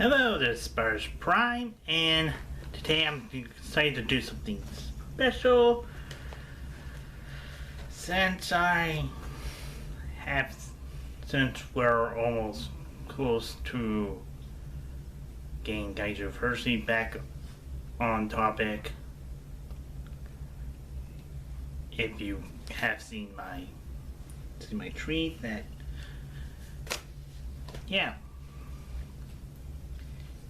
Hello, this is Spiderus Prime, and today I'm excited to do something special. Since we're almost close to getting diversity back on topic. If you have seen my tweet, that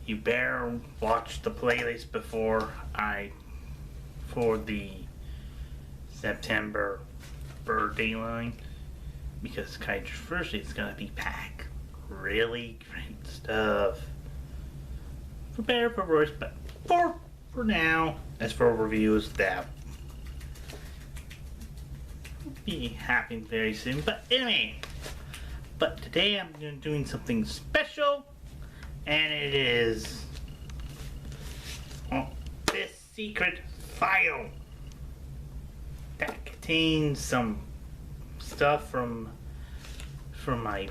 you better watch the playlist for the September birthday line, because First is gonna be packed. Really great stuff. For better, for worse, but for now, as for reviews, that will be happening very soon. But anyway, today I'm doing something special. And it is this secret file that contains some stuff from my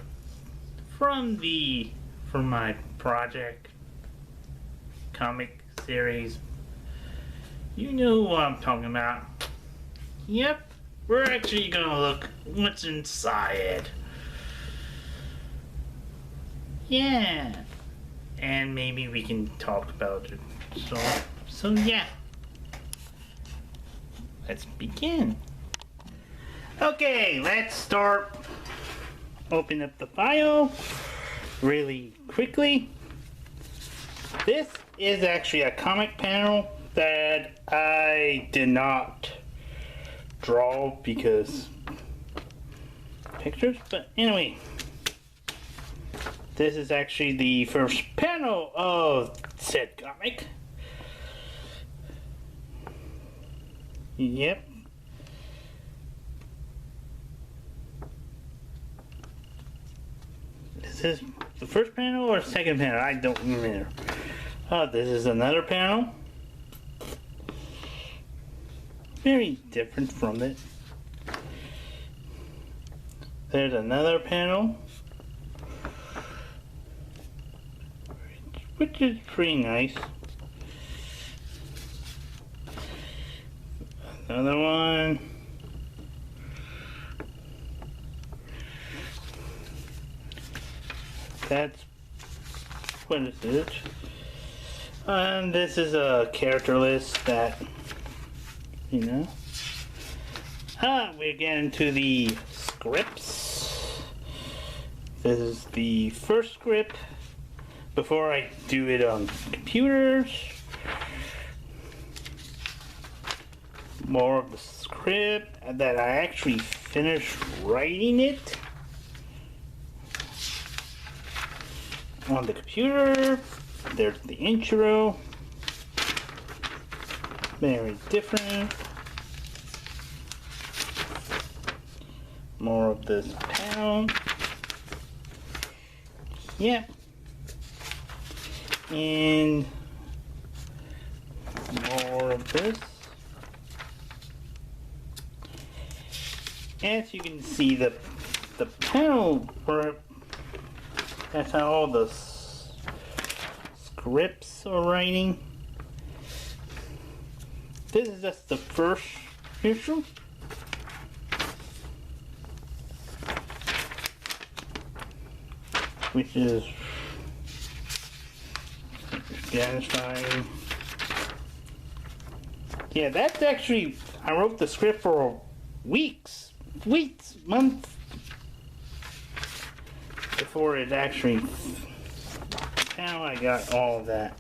project comic series. You know what I'm talking about. Yep, we're actually gonna look what's inside. Yeah. And maybe we can talk about it. So yeah. Let's begin. Okay, let's start. Open up the file really quickly. This is actually a comic panel that I did not draw because pictures, but anyway. This is actually the first panel of said comic. Yep. Is this the first panel or second panel? I don't remember. Oh, this is another panel. Very different from it. There's another panel, which is pretty nice. Another one. That's what is it? And this is a character list that, you know. We're getting to the scripts. This is the first script. Before I do it on computers, more of the script that I actually finished writing it on the computer. There's the intro, very different. More of this panel. Yeah. And more of this. As you can see, the panel where that's how all the scripts are writing. This is just the first issue. Which is satisfying. Yeah, that's actually, I wrote the script for weeks, months before it actually, now I got all of that.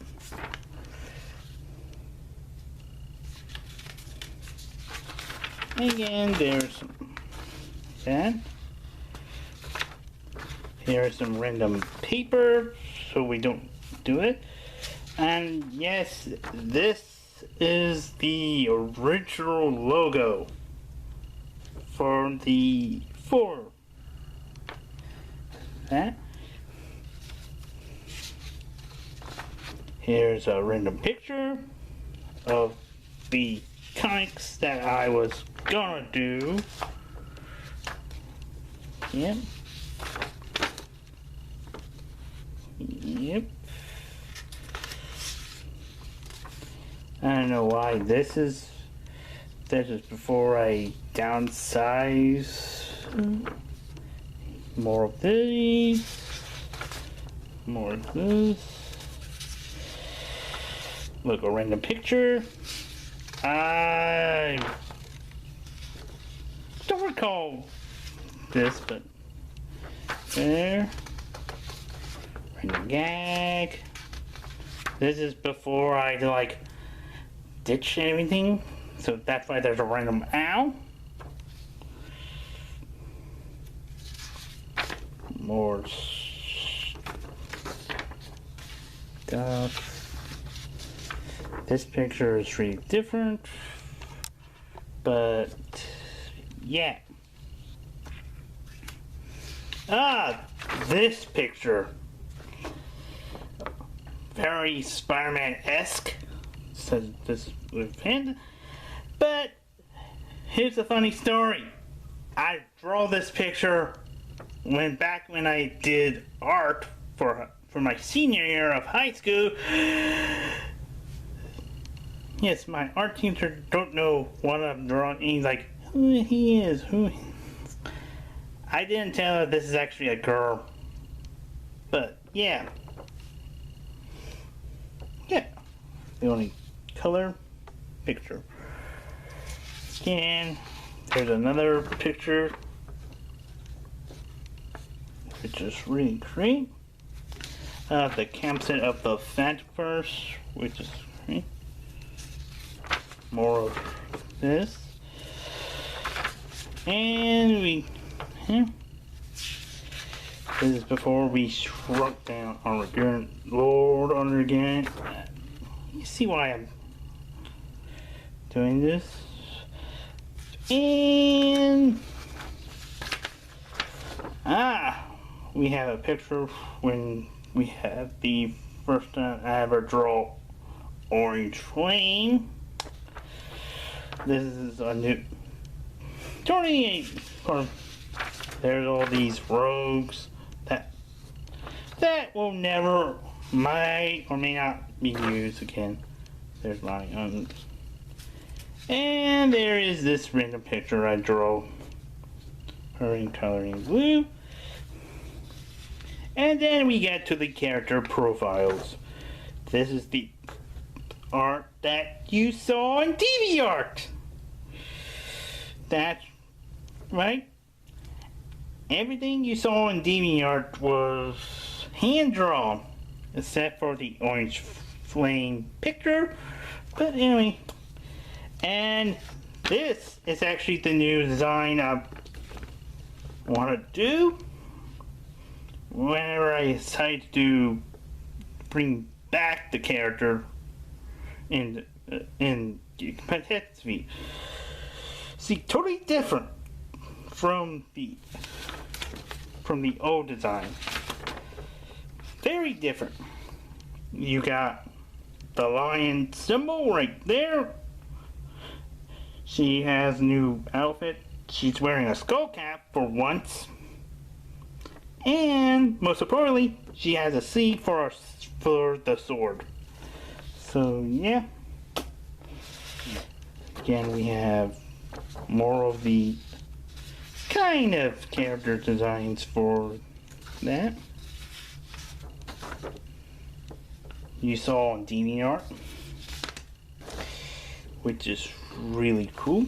Again, there's that. Here's some random paper so we don't do it. And yes, this is the original logo for that. Here's a random picture of the comics that I was gonna do. Yep. Yep. don't know why this is before I downsize. More of these. More of this. Look, a random picture. I don't recall this, but there. Random gag. This is before I like ditch everything, so that's why there's a random ow. More stuff. This picture is really different, but yeah. This picture. Very Spider-Man-esque, says this with Panda. But here's a funny story. I draw this picture back when I did art for my senior year of high school. Yes, my art teacher don't know what I'm drawing. He's like, who he is, who. I didn't tell her this is actually a girl. But yeah. Yeah, the only color picture. And there's another picture, which is really great. The campsite of the Spiderus, which is great. More of this, and this is before we shrunk down our good Lord under again. You see why I'm doing this? And we have a picture when we have the first time I ever draw Orange Flame. This is a new 28. There's all these rogues that will never, might or may not be used again. There's my and there is this random picture I drew her in coloring blue. And then we get to the character profiles. This is the art that you saw in DeviantArt. That's right. Everything you saw in DeviantArt was hand drawn, except for the orange flame picture. But anyway, and this is actually the new design I want to do. Whenever I decide to bring back the character in Catastrophe. See, totally different from the old design. Very different. You got the lion symbol right there. She has a new outfit. She's wearing a skull cap for once. And most importantly, she has a C for the sword. So yeah. Again, we have more of the kind of character designs for that you saw on DeviantArt, which is really cool.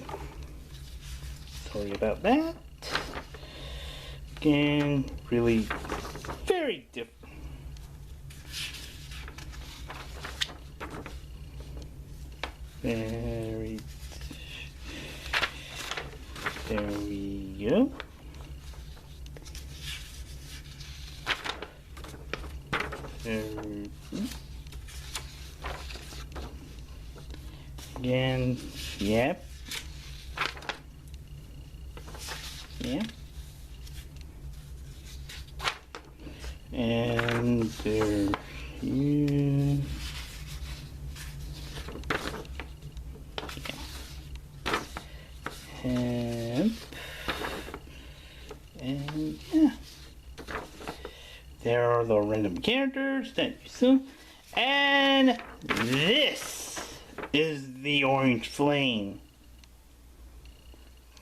Sorry about that. Again, really very different. There we go. Again, yep. Yeah. And there you. And yeah, there are the random characters that you saw, and this is the Orange Flame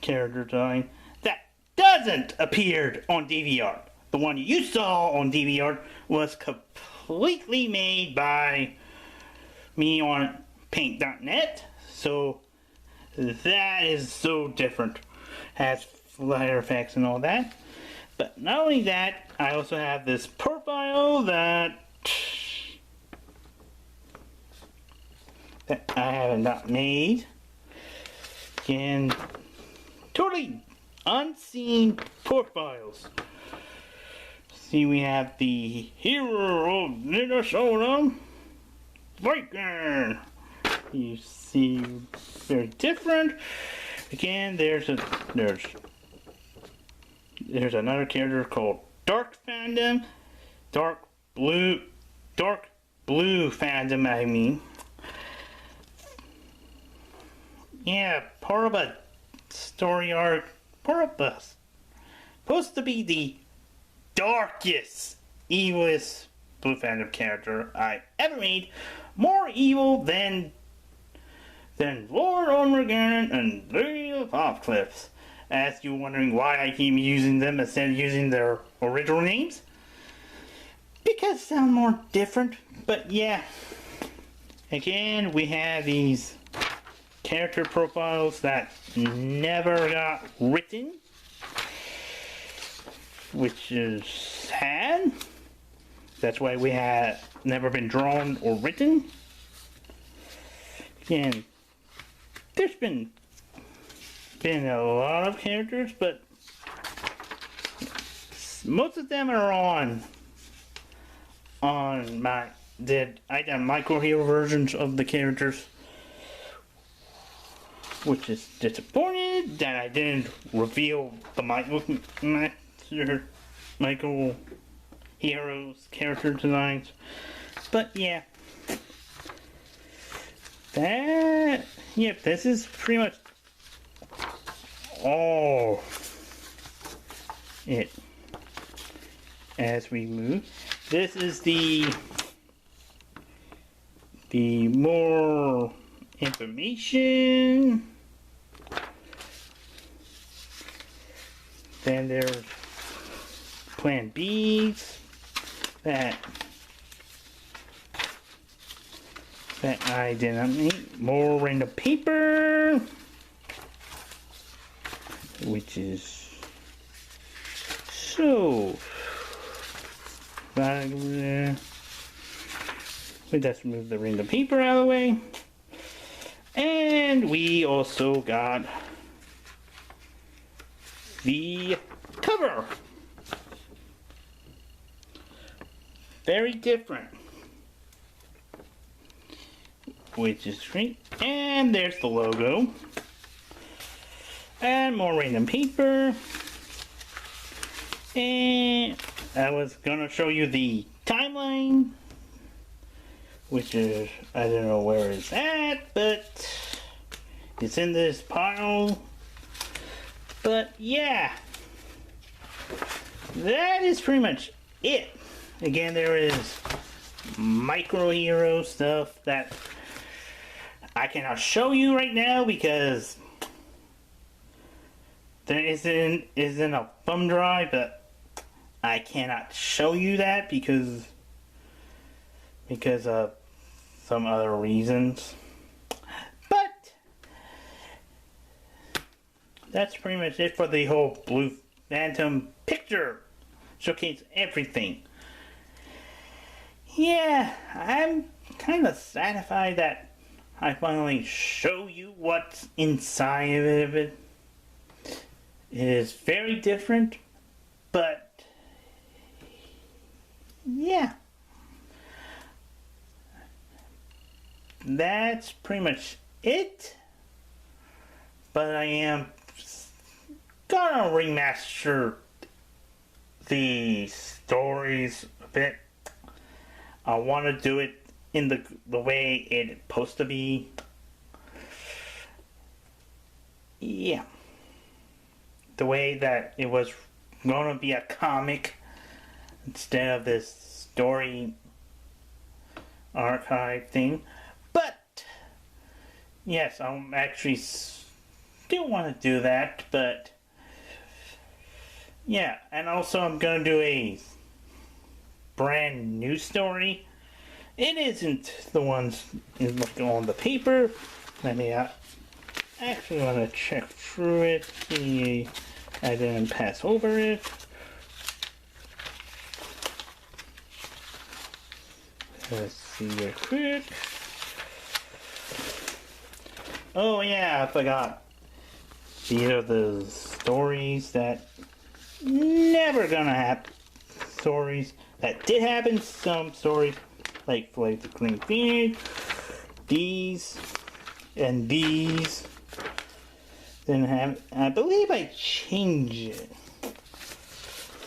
character design that doesn't appear on DVR. The one you saw on DVR was completely made by me on paint.net, so that is so different. Has lighter effects and all that. But not only that, I also have this profile that I have not made. Again, totally unseen profiles. See, we have the hero of Minnesota, Viking. You see, very different. Again, there's another character called Dark Fandom, Dark Blue Fandom. I mean, yeah, part of a story arc, part of us, supposed to be the darkest, evilest Blue Fandom character I ever made. More evil than Lord Ormaganon and Lady of Hopcliffs. As you're wondering why I keep using them instead of using their original names. Because they sound more different. But yeah. Again, we have these character profiles that never got written. Which is sad. That's why we had never been drawn or written. Again, there's been a lot of characters, but most of them are on my I done micro hero versions of the characters, which is disappointed that I didn't reveal the micro heroes character designs. But yeah, this is pretty much all it. As we move, this is the more information. Then there's Plan B's that I did not make. More random paper, which is so we just move the random paper out of the way. And we also got the cover. Very different, which is great. And there's the logo. And more random paper. And I was gonna show you the timeline, which is, I don't know where it's at, but it's in this pile. But yeah, that is pretty much it. Again, there is micro hero stuff that I cannot show you right now because there isn't a thumb drive, but I cannot show you that because of some other reasons. But that's pretty much it for the whole Blue Phantom picture. Showcase everything. Yeah, I'm kind of satisfied that I finally show you what's inside of it. It is very different, but yeah. That's pretty much it. But I am gonna remaster the stories a bit. I want to do it in the way it's supposed to be. Yeah. The way that it was gonna be a comic instead of this story archive thing. But yes, I'm actually still want to do that, but yeah, and also I'm gonna do a brand new story. It isn't the ones on the paper. Let me actually want to check through it, see I didn't pass over it. Let's see real quick. Oh yeah, I forgot. These are the stories that never gonna happen. Stories that did happen. Some stories like the Green Phoenix. These and these. Then have, I believe I changed it.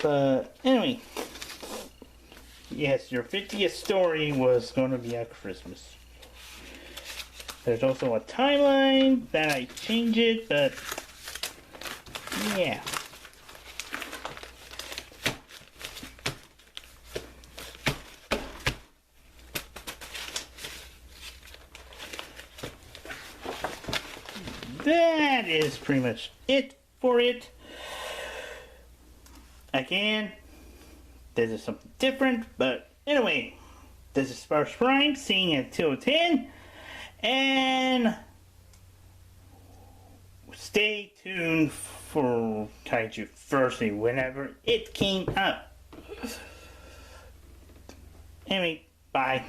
But anyway. Yes, your 50th story was going to be at Christmas. There's also a timeline that I changed it, but yeah. That is pretty much it for it. Again, this is something different, but anyway, this is Spiderus Prime, seeing until 10, and stay tuned for Kaiju Thursday whenever it came up. Anyway, bye.